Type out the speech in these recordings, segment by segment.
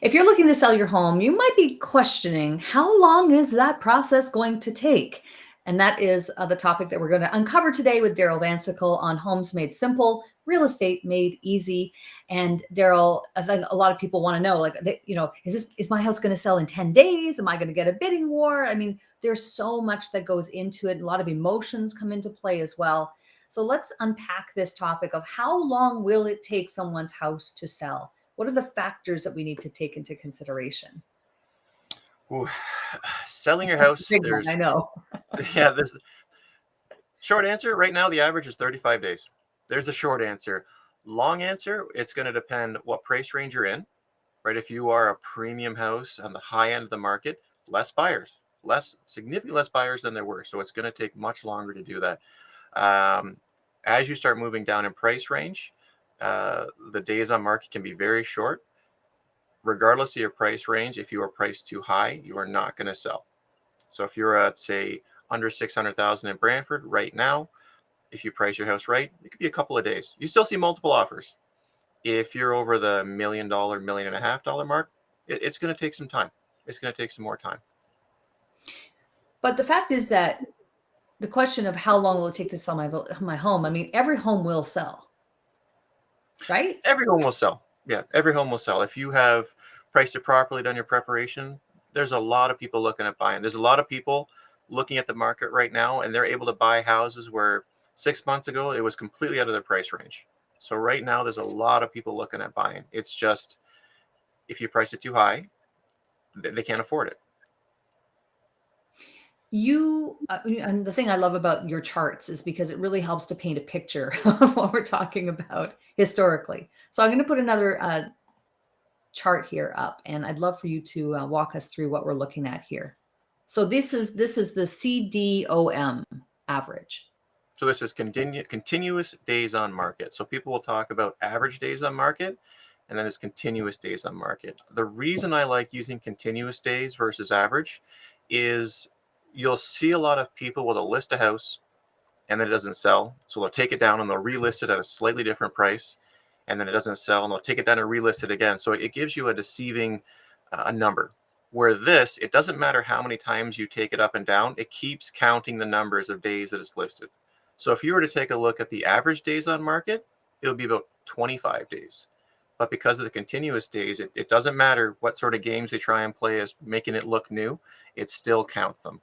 If you're looking to sell your home, you might be questioning how long is that process going to take? And that is the topic that we're going to uncover today with Darryl Van Sickle on Homes Made Simple, Real Estate Made Easy. And Darryl, I think a lot of people want to know, like, is my house going to sell in 10 days? Am I going to get a bidding war? I mean, there's so much that goes into it. A lot of emotions come into play as well. So let's unpack this topic of how long will it take someone's house to sell? What are the factors that we need to take into consideration? Ooh, selling your That's a house, big one, I know. there's short answer right now, the average is 35 days. There's the short answer. Long answer, it's going to depend what price range you're in, right? If you are a premium house on the high end of the market, less buyers, significantly less buyers than there were. So it's going to take much longer to do that. Um, as you start moving down in price range, the days on market can be very short. Regardless of your price range, if you are priced too high, you are not going to sell. So if you're at, say, under 600,000 in Brantford right now, if you price your house right, it could be a couple of days. You still see multiple offers. If you're over the $1 million, $1.5 million mark, it's going to take some time. It's going to take some more time. But the fact is that the question of how long will it take to sell my home? I mean, every home will sell, right? Every home will sell. Yeah, every home will sell. If you have priced it properly, done your preparation, there's a lot of people looking at buying. There's a lot of people looking at the market right now, and they're able to buy houses where 6 months ago it was completely out of their price range. So right now, there's a lot of people looking at buying. It's just if you price it too high, they can't afford it. And the thing I love about your charts is because it really helps to paint a picture of what we're talking about historically. So I'm going to put another chart here up, and I'd love for you to walk us through what we're looking at here. So this is the CDOM average. So this is continuous days on market. So people will talk about average days on market, and then it's continuous days on market. The reason I like using continuous days versus average is you'll see a lot of people will list a house and then it doesn't sell. So they'll take it down and they'll relist it at a slightly different price, and then it doesn't sell, and they'll take it down and relist it again. So it gives you a deceiving number. Where this, it doesn't matter how many times you take it up and down, it keeps counting the numbers of days that it's listed. So if you were to take a look at the average days on market, it'll be about 25 days. But because of the continuous days, it doesn't matter what sort of games they try and play as making it look new, it still counts them.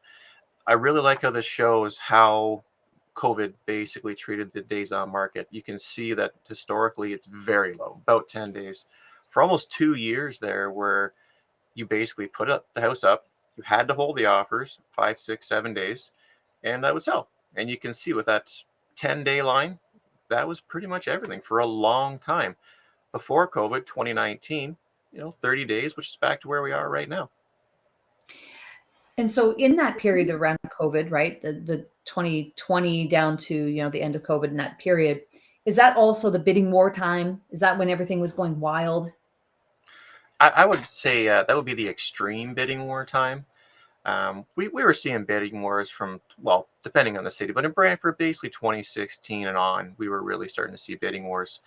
I really like how this shows how COVID basically treated the days on market. You can see that historically it's very low, about 10 days. For almost 2 years there, where you basically put up the house up, you had to hold the offers 5, 6, 7 days, and that would sell. And you can see with that 10-day line, that was pretty much everything for a long time. Before COVID, 2019, 30 days, which is back to where we are right now. And so in that period around COVID, right, the 2020 down to, the end of COVID in that period, is that also the bidding war time? Is that when everything was going wild? I would say that would be the extreme bidding war time. We were seeing bidding wars from, well, depending on the city, but in Brantford, basically 2016 and on, we were really starting to see bidding wars.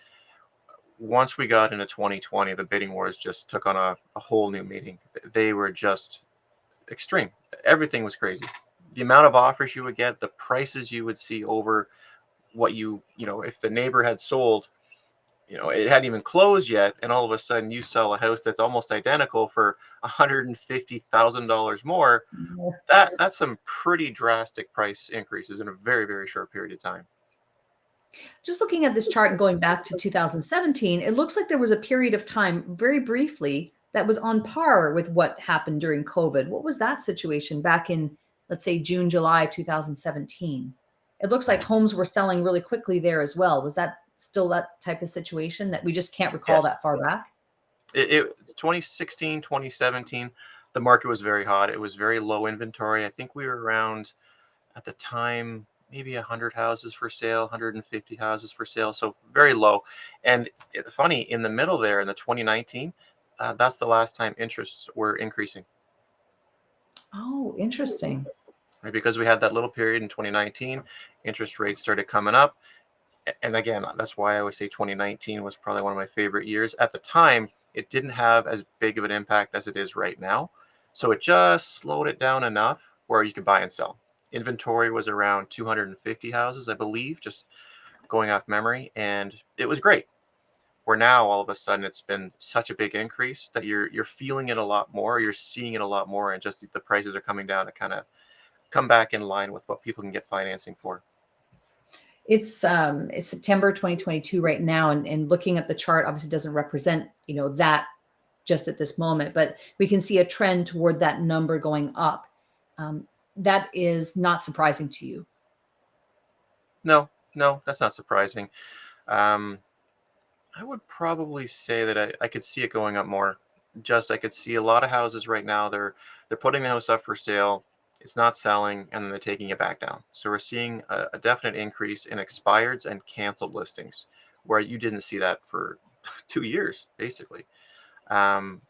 Once we got into 2020, the bidding wars just took on a whole new meaning. They were just extreme. Everything was crazy. The amount of offers you would get, the prices you would see over what if the neighbor had sold, it hadn't even closed yet, and all of a sudden you sell a house that's almost identical for $150,000 more. That's some pretty drastic price increases in a very, very short period of time. Just looking at this chart and going back to 2017, it looks like there was a period of time, very briefly, that was on par with what happened during COVID. What was that situation back in, let's say, June, July 2017? It looks like homes were selling really quickly there as well. Was that still that type of situation that we just can't recall Yes. that far back? 2016, 2017, the market was very hot. It was very low inventory. I think we were around at the time maybe 100 houses for sale, 150 houses for sale, so very low. And funny, in the middle there in the 2019, that's the last time interests were increasing. Oh, interesting. Right? Because we had that little period in 2019, interest rates started coming up. And again, that's why I always say 2019 was probably one of my favorite years. At the time, it didn't have as big of an impact as it is right now. So it just slowed it down enough where you could buy and sell. Inventory was around 250 houses, I believe, just going off memory, and it was great. Where now all of a sudden it's been such a big increase that you're feeling it a lot more, you're seeing it a lot more, and just the prices are coming down to kind of come back in line with what people can get financing for. It's September 2022 right now, and looking at the chart obviously doesn't represent, that just at this moment, but we can see a trend toward that number going up. Um, that is not surprising to you. No, no, that's not surprising. Um, I would probably say that I could see it going up more. Just I could see a lot of houses right now. They're putting the house up for sale. It's not selling, and then they're taking it back down. So we're seeing a definite increase in expireds and canceled listings, where you didn't see that for 2 years, basically. Um,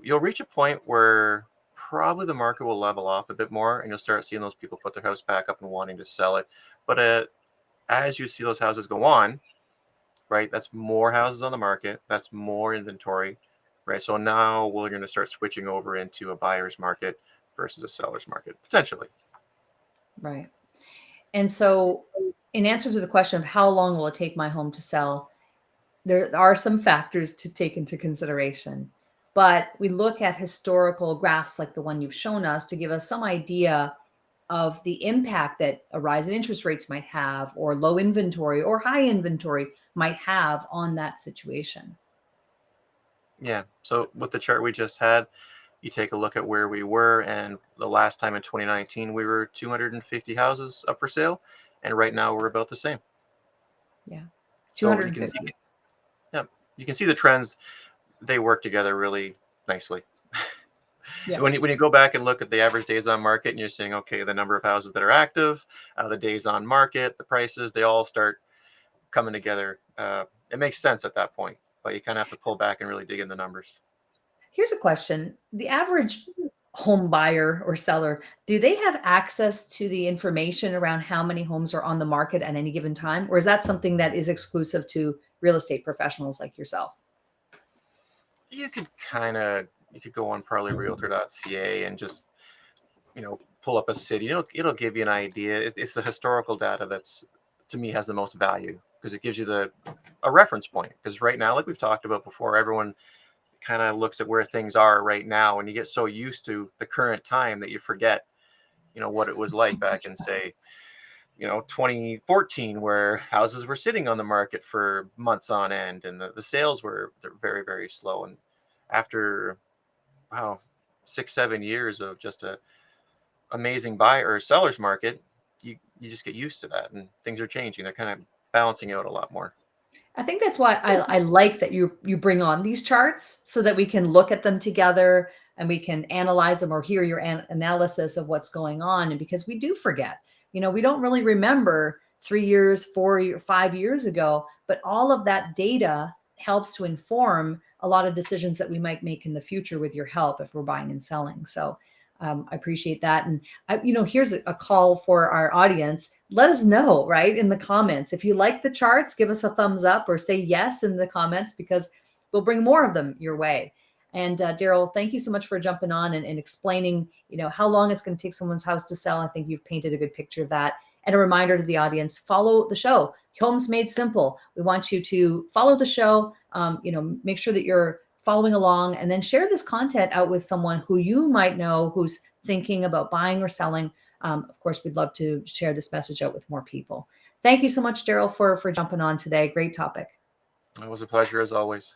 you'll reach a point where probably the market will level off a bit more, and you'll start seeing those people put their house back up and wanting to sell it. But as you see those houses go on, right? That's more houses on the market. That's more inventory, right? So now we're going to start switching over into a buyer's market versus a seller's market, potentially. Right. And so, in answer to the question of how long will it take my home to sell, there are some factors to take into consideration. But we look at historical graphs like the one you've shown us to give us some idea of the impact that a rise in interest rates might have, or low inventory or high inventory might have on that situation. Yeah. So with the chart we just had, you take a look at where we were, and the last time in 2019, we were 250 houses up for sale, and right now we're about the same. Yeah. So you 250. can yeah, you can see the trends. They work together really nicely. Yeah. When you go back and look at the average days on market, and you're saying, okay, the number of houses that are active, the days on market, the prices, they all start coming together. It makes sense at that point, but you kind of have to pull back and really dig in the numbers. Here's a question. The average home buyer or seller, do they have access to the information around how many homes are on the market at any given time? Or is that something that is exclusive to real estate professionals like yourself? You could go on probably realtor.ca and just pull up a city. It'll give you an idea. It's the historical data that's, to me, has the most value, because it gives you the a reference point. Because right now, like we've talked about before, everyone kind of looks at where things are right now, and you get so used to the current time that you forget what it was like back in, say, 2014, where houses were sitting on the market for months on end, and the sales were, they're very, very slow. And after, wow, 6 7 years of just a amazing buyer or seller's market, you just get used to that, and things are changing. They're kind of balancing out a lot more. I think that's why I like that you bring on these charts so that we can look at them together and we can analyze them or hear your analysis of what's going on. And because we do forget, we don't really remember 3 years, 5 years ago, but all of that data helps to inform a lot of decisions that we might make in the future with your help if we're buying and selling. So I appreciate that. And here's a call for our audience. Let us know, right, in the comments. If you like the charts, give us a thumbs up or say yes in the comments, because we'll bring more of them your way. And Darryl, thank you so much for jumping on and explaining, how long it's going to take someone's house to sell. I think you've painted a good picture of that. And a reminder to the audience, follow the show. Homes Made Simple. We want you to follow the show. Make sure that you're following along, and then share this content out with someone who you might know who's thinking about buying or selling. Of course, we'd love to share this message out with more people. Thank you so much, Darryl, for jumping on today. Great topic. It was a pleasure as always.